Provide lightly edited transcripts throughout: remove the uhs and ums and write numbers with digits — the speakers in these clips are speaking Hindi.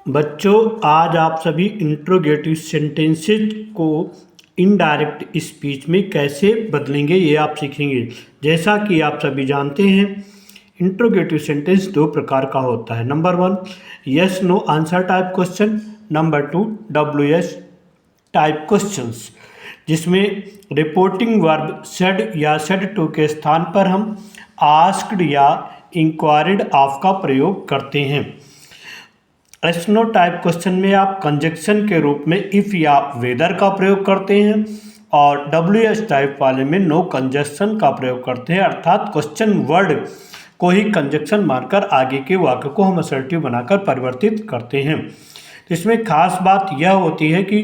बच्चों, आज आप सभी इंट्रोगेटिव सेंटेंसेस को इनडायरेक्ट स्पीच में कैसे बदलेंगे ये आप सीखेंगे। जैसा कि आप सभी जानते हैं, इंट्रोगेटिव सेंटेंस दो प्रकार का होता है। Number 1 yes no answer type question, number 2 WS type questions, जिसमें रिपोर्टिंग वर्ब सेड या सेड टू के स्थान पर हम आस्क्ड या इंक्वायर्ड ऑफ का प्रयोग करते हैं। एस नो टाइप क्वेश्चन में आप कंजक्शन के रूप में इफ़ या वेदर का प्रयोग करते हैं और WS टाइप वाले में नो कंजक्शन का प्रयोग करते हैं, अर्थात क्वेश्चन वर्ड को ही कंजक्शन मानकर आगे के वाक्य को हम असर्टिव बनाकर परिवर्तित करते हैं। तो इसमें खास बात यह होती है कि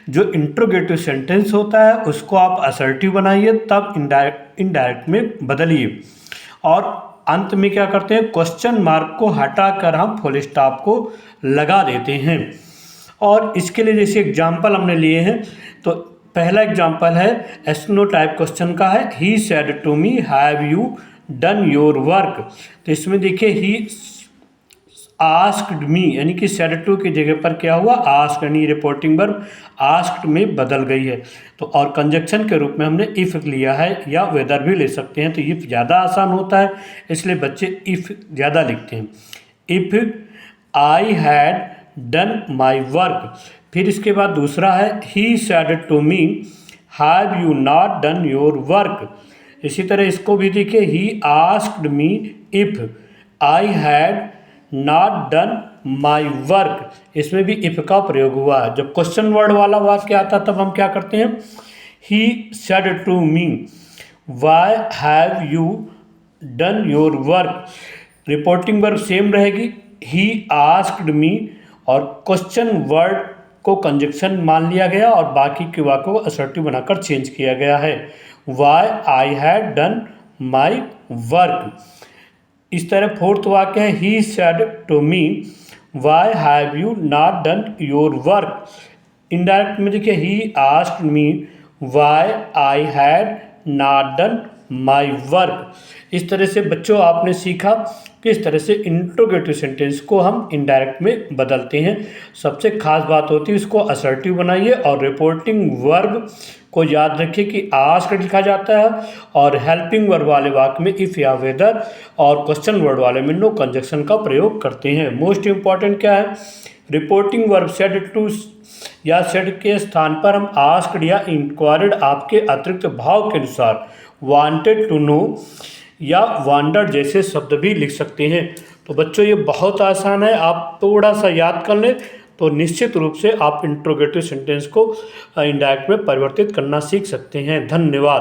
जो इंट्रोगेटिव सेंटेंस होता है उसको आप असर्टिव बनाइए, तब इनडायरेक्ट में बदलिए, और अंत में क्या करते हैं, क्वेश्चन मार्क को हटाकर हम फुल स्टॉप को लगा देते हैं। और इसके लिए जैसे एग्जाम्पल हमने लिए हैं, तो पहला एग्जाम्पल है एस नो टाइप क्वेश्चन का है, he said to me have you done your work. तो इसमें देखिए ही आस्क्ड मी, यानी कि सेड टू की जगह पर क्या हुआ, आस्क्ड, यानी रिपोर्टिंग वर्ब आस्क्ड में बदल गई है। तो और कंजक्शन के रूप में हमने इफ़ लिया है, या वेदर भी ले सकते हैं। तो इफ़ ज़्यादा आसान होता है, इसलिए बच्चे इफ़ ज़्यादा लिखते हैं। If I had done my work. फिर इसके बाद दूसरा है he said to me have you not done your work. इसी तरह इसको भी देखिए, he asked me if I had not done my work. इसमें भी इफ़ का प्रयोग हुआ है। जब क्वेश्चन वर्ड वाला वाक्य आता तब हम क्या करते हैं, he said to me why have you done your work. Reporting verb same रहेगी, ही आस्क्ड मी, और क्वेश्चन वर्ड को कंजक्शन मान लिया गया और बाकी के वाक्य को असर्टिव बनाकर चेंज किया गया है, why I had done my work. इस तरह फोर्थ वाक्य है he said to me why have you not done your work. Indirect में देखिए, he asked me why I had not done my work. इस तरह से बच्चों आपने सीखा किस तरह से इंट्रोगेटिव सेंटेंस को हम इनडायरेक्ट में बदलते हैं। सबसे खास बात होती है इसको असर्टिव बनाइए, और रिपोर्टिंग वर्ब को याद रखिए कि आस्क्ड लिखा जाता है, और हेल्पिंग वर्ब वाले वाक्य में इफ़ या वेदर, और क्वेश्चन वर्ड वाले में नो कंजक्शन का प्रयोग करते हैं। मोस्ट इंपॉर्टेंट क्या है, रिपोर्टिंग वर्ब सेड टू या सेड के स्थान पर हम आस्क्ड या इंक्वायर्ड आपके अतिरिक्त भाव के अनुसार वांटेड टू नो या वांडर जैसे शब्द भी लिख सकते हैं। तो बच्चों ये बहुत आसान है, आप थोड़ा सा याद कर लें तो निश्चित रूप से आप इंट्रोगेटिव सेंटेंस को इनडायरेक्ट में परिवर्तित करना सीख सकते हैं। धन्यवाद।